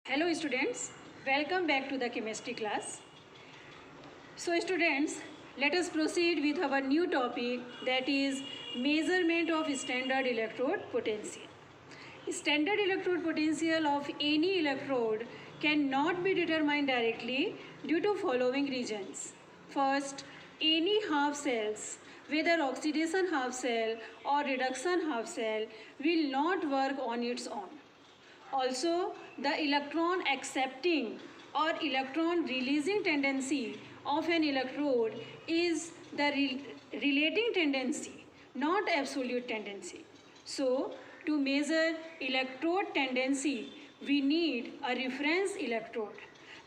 Hello students, welcome back to the chemistry class. So students, let us proceed with our new topic, that is measurement of standard electrode potential. Standard electrode potential of any electrode cannot be determined directly due to following reasons. First, any half cells, whether oxidation half cell or reduction half cell, will not work on its own. Also, the electron accepting or electron releasing tendency of an electrode is the relating tendency, not absolute tendency. So, to measure electrode tendency, we need a reference electrode.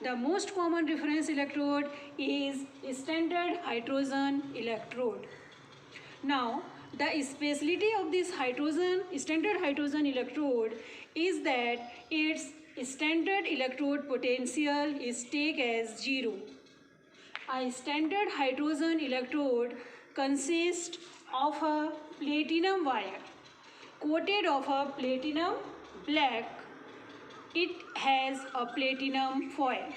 The most common reference electrode is standard hydrogen electrode. Now, the specialty of this standard hydrogen electrode is that its standard electrode potential is take as 0. A standard hydrogen electrode consists of a platinum wire coated of a platinum black. It has a platinum foil.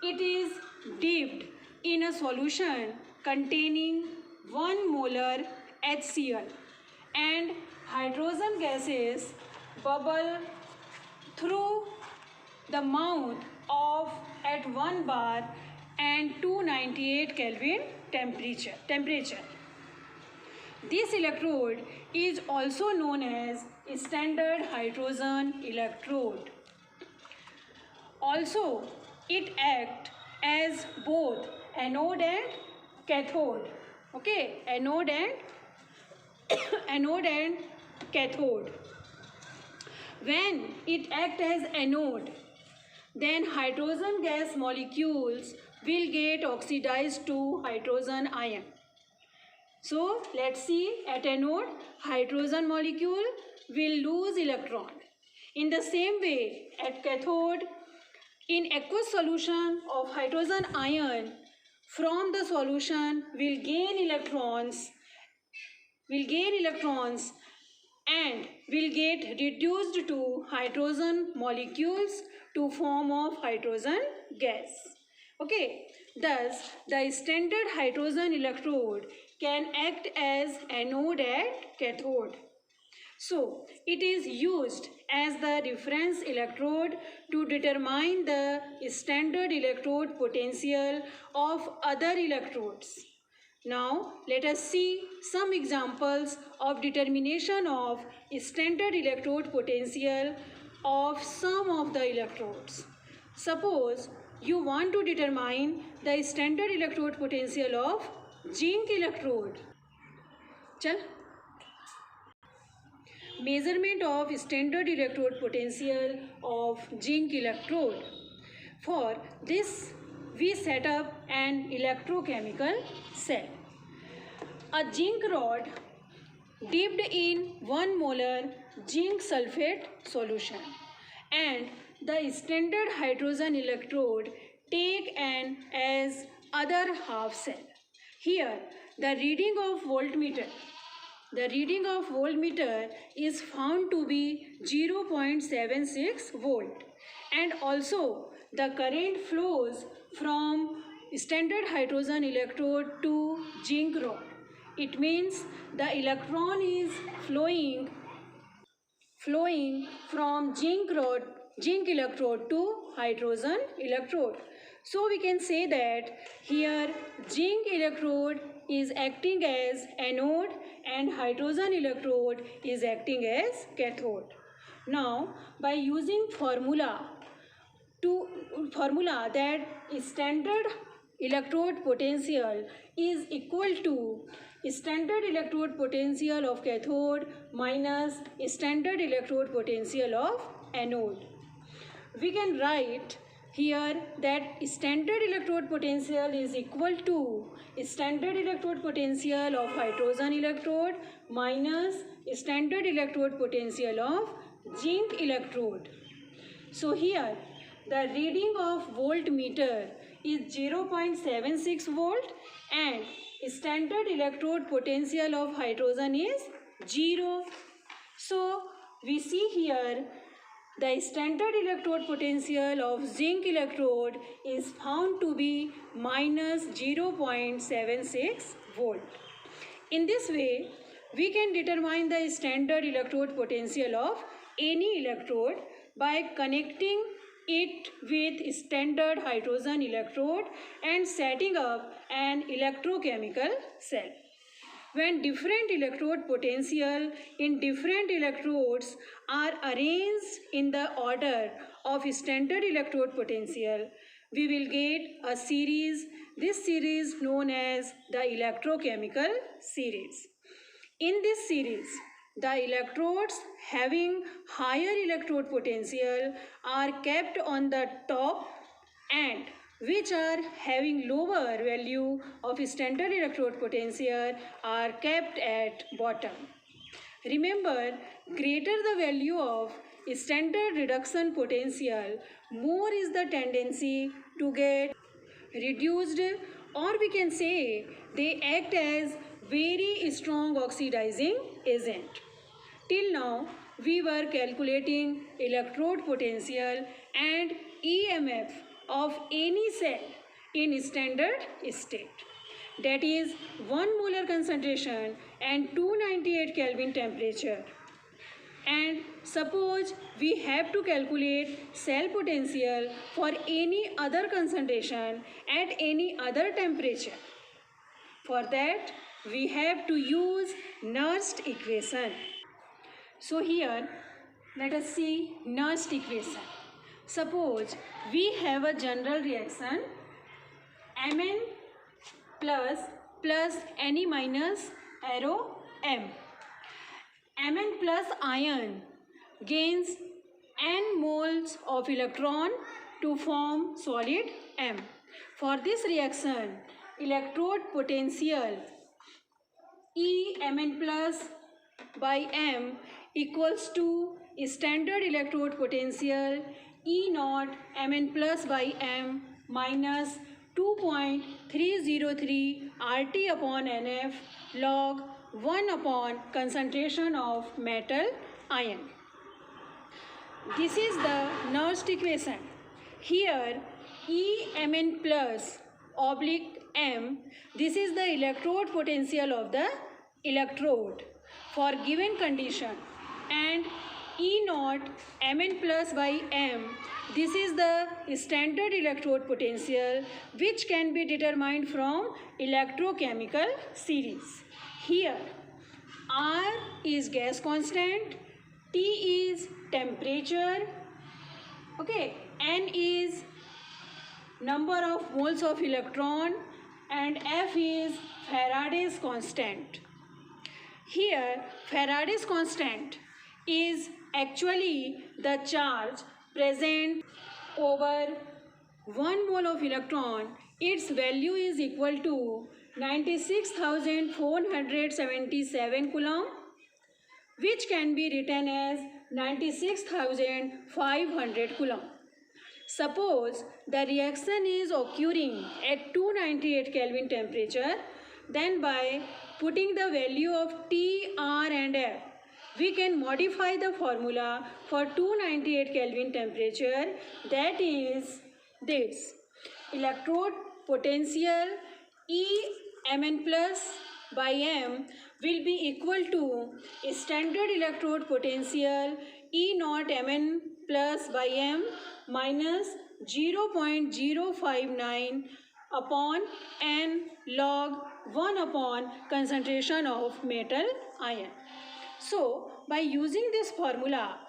It is dipped in a solution containing 1 molar HCl and hydrogen gases bubble through the mouth of at 1 bar and 298 Kelvin temperature. This electrode is also known as standard hydrogen electrode. Also, it acts as both anode and cathode. Okay, anode and cathode. When it acts as anode, then hydrogen gas molecules will get oxidized to hydrogen ion. So let's see, at anode, hydrogen molecule will lose electron. In the same way, at cathode, in aqueous solution of hydrogen ion, from the solution will gain electrons and will get reduced to hydrogen molecules to form of hydrogen gas. Okay, thus the standard hydrogen electrode can act as anode and cathode. So, it is used as the reference electrode to determine the standard electrode potential of other electrodes. Now, let us see some examples of determination of standard electrode potential of some of the electrodes. Suppose you want to determine the standard electrode potential of zinc electrode. Chal. Measurement of standard electrode potential of zinc electrode. For this, we set up an electrochemical cell. A zinc rod dipped in 1 molar zinc sulfate solution and the standard hydrogen electrode take an as other half cell. Here, the reading of voltmeter is found to be 0.76 volt, and also the current flows from standard hydrogen electrode to zinc rod. It means the electron is flowing from zinc electrode to hydrogen electrode. So we can say that here zinc electrode is acting as anode and hydrogen electrode is acting as cathode. Now, by using formula that standard electrode potential is equal to standard electrode potential of cathode minus standard electrode potential of anode, we can write here that standard electrode potential is equal to standard electrode potential of hydrogen electrode minus standard electrode potential of zinc electrode. So here the reading of voltmeter is 0.76 volt and standard electrode potential of hydrogen is 0. So we see here The standard electrode potential of zinc electrode is found to be minus 0.76 volt. In this way, we can determine the standard electrode potential of any electrode by connecting it with standard hydrogen electrode and setting up an electrochemical cell. When different electrode potential in different electrodes are arranged in the order of standard electrode potential, we will get a series. This series known as the electrochemical series. In this series, the electrodes having higher electrode potential are kept on the top and which are having lower value of standard electrode potential are kept at bottom. Remember, greater the value of standard reduction potential, more is the tendency to get reduced, or we can say they act as very strong oxidizing agent. Till now, we were calculating electrode potential and EMF of any cell in standard state. That is 1 molar concentration and 298 Kelvin temperature. And suppose we have to calculate cell potential for any other concentration at any other temperature. For that, we have to use Nernst equation. So here, let us see Nernst equation. Suppose we have a general reaction Mn plus Ne minus arrow M. Mn plus ion gains n moles of electron to form solid M. For this reaction, electrode potential E Mn plus by M equals to standard electrode potential E naught Mn plus by M minus 2.303 RT upon NF log 1 upon concentration of metal ion. This is the Nernst equation. Here E Mn plus oblique M, this is the electrode potential of the electrode for given condition, and E naught Mn plus by M, this is the standard electrode potential which can be determined from electrochemical series. Here R is gas constant, T is temperature, okay, N is number of moles of electron, and F is Faraday's constant. Here Faraday's constant is actually the charge present over 1 mole of electron. Its value is equal to 96,477 coulomb, which can be written as 96,500 coulomb. Suppose the reaction is occurring at 298 Kelvin temperature, then by putting the value of T, R and F, we can modify the formula for 298 Kelvin temperature, that is this. Electrode potential E Mn plus by M will be equal to standard electrode potential E naught Mn plus by M minus 0.059 upon N log 1 upon concentration of metal ion. So, by using this formula,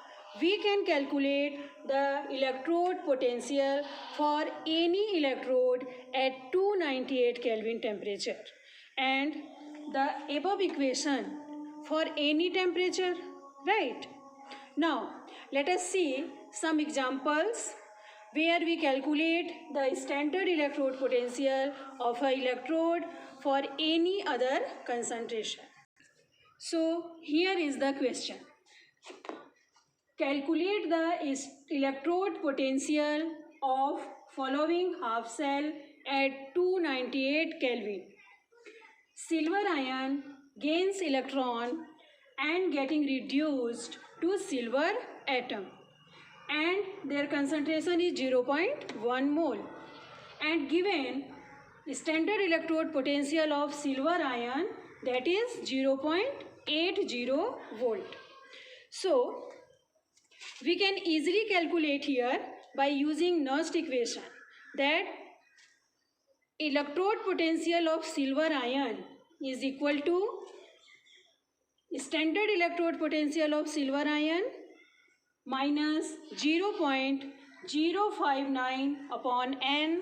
we can calculate the electrode potential for any electrode at 298 Kelvin temperature and the above equation for any temperature, right? Now, let us see some examples where we calculate the standard electrode potential of an electrode for any other concentration. So, here is the question. Calculate the electrode potential of following half cell at 298 Kelvin. Silver ion gains electron and getting reduced to silver atom. and their concentration is 0.1 mole, and given standard electrode potential of silver ion, that is 0.80 volt. So we can easily calculate here by using Nernst equation that electrode potential of silver ion is equal to standard electrode potential of silver ion minus 0.059 upon n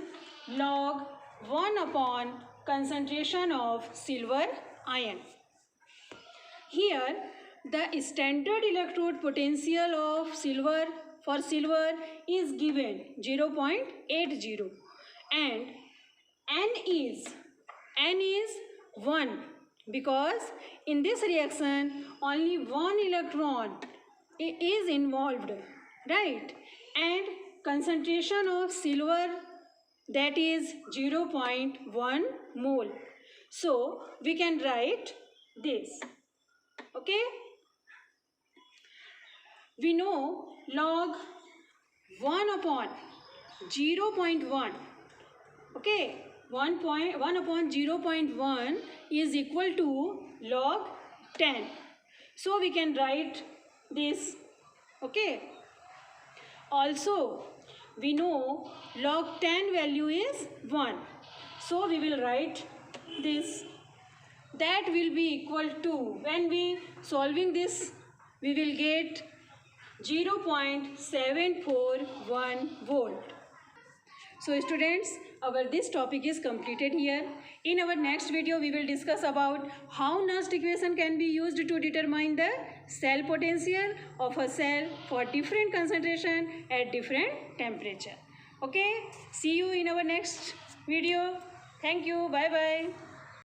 log 1 upon concentration of silver ion. Here the standard electrode potential of silver is given 0.80 and n is 1 because in this reaction only one electron is involved, right? And concentration of silver, that is 0.1 mole. So we can write this. Okay, we know log 1 upon 0.1, okay, 1 upon 0.1 is equal to log 10. So we can write this, okay. Also we know log 10 value is 1. So we will write this. That will be equal to, when we solving this, we will get 0.741 volt. So students, this topic is completed here. In our next video, we will discuss about how Nernst equation can be used to determine the cell potential of a cell for different concentration at different temperature. Okay, see you in our next video. Thank you. Bye bye.